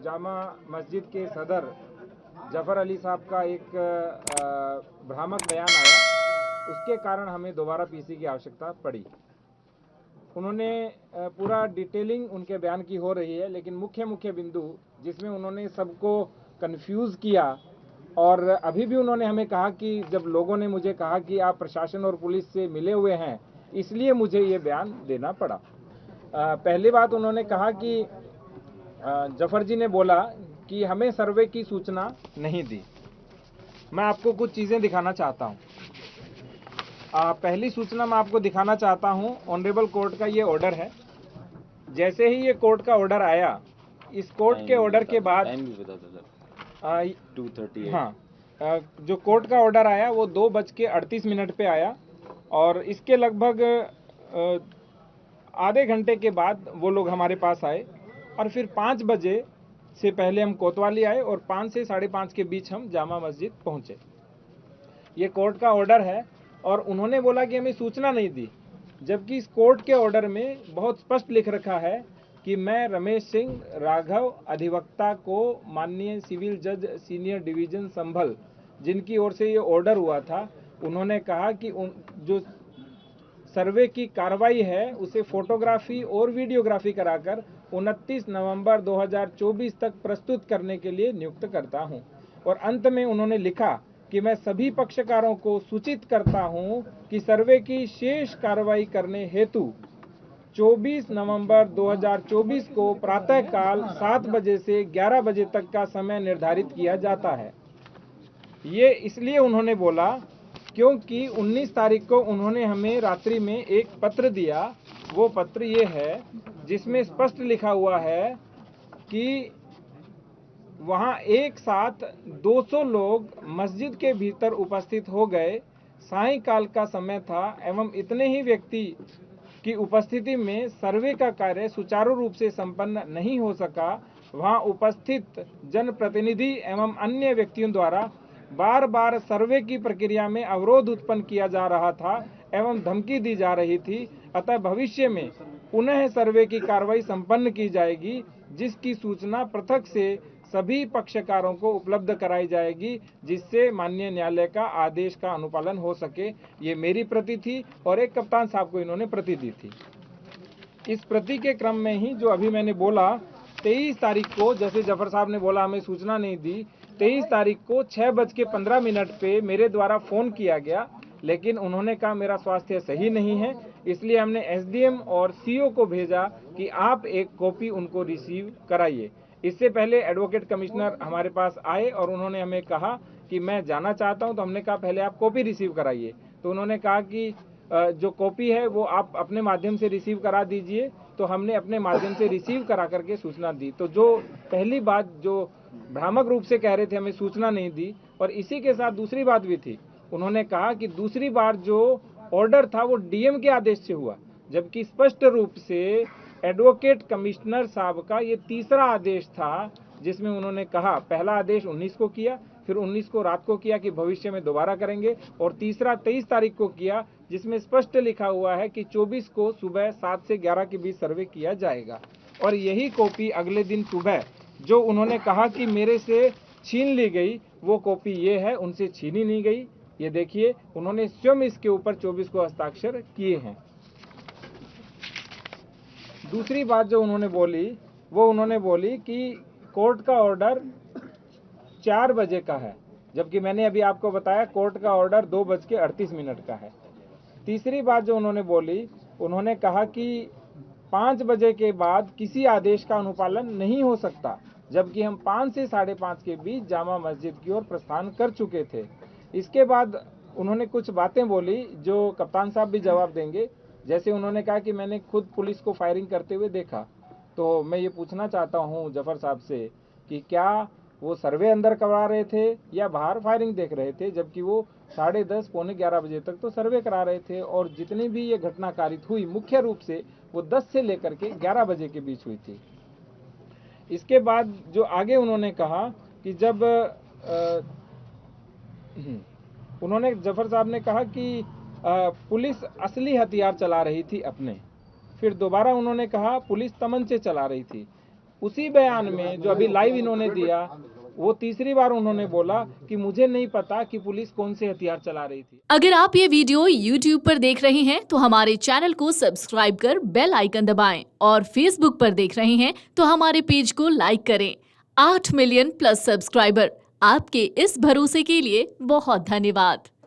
जामा मस्जिद के सदर जफ़र अली साहब का एक भ्रामक बयान आया, उसके कारण हमें दोबारा पीसी की आवश्यकता पड़ी। उन्होंने पूरा डिटेलिंग उनके बयान की हो रही है, लेकिन मुख्य बिंदु जिसमें उन्होंने सबको कंफ्यूज किया, और अभी भी उन्होंने हमें कहा कि जब लोगों ने मुझे कहा कि आप प्रशासन और पुलिस से मिले हुए हैं, इसलिए मुझे ये बयान देना पड़ा। पहली बात उन्होंने कहा कि जफर जी ने बोला कि हमें सर्वे की सूचना नहीं दी। मैं आपको कुछ चीज़ें दिखाना चाहता हूँ। पहली सूचना मैं आपको दिखाना चाहता हूँ, ऑनरेबल कोर्ट का ये ऑर्डर है। जैसे ही ये कोर्ट का ऑर्डर आया, इस कोर्ट के ऑर्डर के बाद 2:38, हाँ, जो कोर्ट का ऑर्डर आया वो 2:38 पे आया, और इसके लगभग आधे घंटे के बाद वो लोग हमारे पास आए, और फिर 5 बजे से पहले हम कोतवाली आए, और 5 से 5:30 के बीच हम जामा मस्जिद पहुंचे। ये कोर्ट का ऑर्डर है, और उन्होंने बोला कि हमें सूचना नहीं दी, जबकि इस कोर्ट के ऑर्डर में बहुत स्पष्ट लिख रखा है कि मैं रमेश सिंह राघव अधिवक्ता को माननीय सिविल जज सीनियर डिवीजन संभल, जिनकी ओर से ये ऑर्डर हुआ था, उन्होंने कहा कि जो सर्वे की कार्रवाई है उसे फोटोग्राफी और वीडियोग्राफी कराकर 29 नवंबर 2024 तक प्रस्तुत करने के लिए नियुक्त करता हूं। और अंत में उन्होंने लिखा कि मैं सभी पक्षकारों को सूचित करता हूं कि सर्वे की शेष कार्रवाई करने हेतु 24 नवंबर 2024 को प्रातःकाल 7 बजे से 11 बजे तक का समय निर्धारित किया जाता है। ये इसलिए उन्होंने बोला क्योंकि 19 तारीख को उन्होंने हमें रात्रि में एक पत्र दिया। वो पत्र ये है जिसमें स्पष्ट लिखा हुआ है कि वहां एक साथ 200 लोग मस्जिद के भीतर उपस्थित हो गए, सायंकाल का समय था, एवं इतने ही व्यक्ति की उपस्थिति में सर्वे का कार्य सुचारू रूप से संपन्न नहीं हो सका। वहां उपस्थित जनप्रतिनिधि एवं अन्य व्यक्तियों द्वारा बार बार सर्वे की प्रक्रिया में अवरोध उत्पन्न किया जा रहा था एवं धमकी दी जा रही थी। अतः भविष्य में पुनः सर्वे की कार्रवाई संपन्न की जाएगी, जिसकी सूचना पृथक से सभी पक्षकारों को उपलब्ध कराई जाएगी, जिससे माननीय न्यायालय का आदेश का अनुपालन हो सके। ये मेरी प्रति थी, और एक कप्तान साहब को इन्होंने प्रति दी थी। इस प्रति के क्रम में ही जो अभी मैंने बोला, 23 तारीख को जैसे जफर साहब ने बोला हमें सूचना नहीं दी, 23 तारीख को 6:15 पे मेरे द्वारा फ़ोन किया गया, लेकिन उन्होंने कहा मेरा स्वास्थ्य सही नहीं है, इसलिए हमने एसडीएम और सीओ को भेजा कि आप एक कॉपी उनको रिसीव कराइए। इससे पहले एडवोकेट कमिश्नर हमारे पास आए और उन्होंने हमें कहा कि मैं जाना चाहता हूं, तो हमने कहा पहले आप कॉपी रिसीव कराइए। तो उन्होंने कहा कि जो कॉपी है वो आप अपने माध्यम से रिसीव करा दीजिए। तो हमने अपने माध्यम से रिसीव करा करके सूचना दी। तो जो पहली बात जो भ्रामक रूप से कह रहे थे हमें सूचना नहीं दी, और इसी के साथ दूसरी बात भी थी, उन्होंने कहा कि दूसरी बार जो ऑर्डर था वो डीएम के आदेश से हुआ, जबकि स्पष्ट रूप से एडवोकेट कमिश्नर साहब का ये तीसरा आदेश था, जिसमें उन्होंने कहा पहला आदेश 19 को किया, फिर 19 को रात को किया कि भविष्य में दोबारा करेंगे, और तीसरा 23 तारीख को किया, जिसमें स्पष्ट लिखा हुआ है कि 24 को सुबह 7 से 11 के बीच सर्वे किया जाएगा। और यही कॉपी अगले दिन सुबह जो उन्होंने कहा कि मेरे से छीन ली गई, वो कॉपी ये है, उनसे छीनी नहीं गई। ये देखिए, उन्होंने स्वयं इसके ऊपर 24 को हस्ताक्षर किए हैं। दूसरी बात जो उन्होंने बोली, वो उन्होंने बोली कि कोर्ट का ऑर्डर 4 बजे का है, जबकि मैंने अभी आपको बताया कोर्ट का ऑर्डर 2:38 का है। तीसरी बात जो उन्होंने बोली, उन्होंने कहा कि 5 बजे के बाद किसी आदेश का अनुपालन नहीं हो सकता, जबकि हम 5 से 5:30 के बीच जामा मस्जिद की ओर प्रस्थान कर चुके थे। इसके बाद उन्होंने कुछ बातें बोली जो कप्तान साहब भी जवाब देंगे। जैसे उन्होंने कहा कि मैंने खुद पुलिस को फायरिंग करते हुए देखा। तो मैं ये पूछना चाहता हूँ जफर साहब से कि क्या वो सर्वे अंदर करवा रहे थे या बाहर फायरिंग देख रहे थे, जबकि वो 10:30 पौने 11 बजे तक तो सर्वे करा रहे थे। और जितनी भी ये घटना कारित हुई मुख्य रूप से वो 10 से लेकर के 11 बजे के बीच हुई थी। इसके बाद जो आगे उन्होंने कहा कि जब उन्होंने जफर साहब ने कहा कि पुलिस असली हथियार चला रही थी अपने। फिर दोबारा उन्होंने कहा पुलिस तमंचे चला रही थी। उसी बयान में जो अभी लाइव इन्होंने दिया, वो तीसरी बार उन्होंने बोला कि मुझे नहीं पता कि पुलिस कौन से हथियार चला रही थी। अगर आप ये वीडियो YouTube पर देख रहे हैं तो हमारे चैनल को सब्सक्राइब कर बेल आइकन दबाएं और Facebook पर देख रहे हैं तो हमारे पेज को लाइक करें। 8 मिलियन प्लस सब्सक्राइबर, आपके इस भरोसे के लिए बहुत धन्यवाद।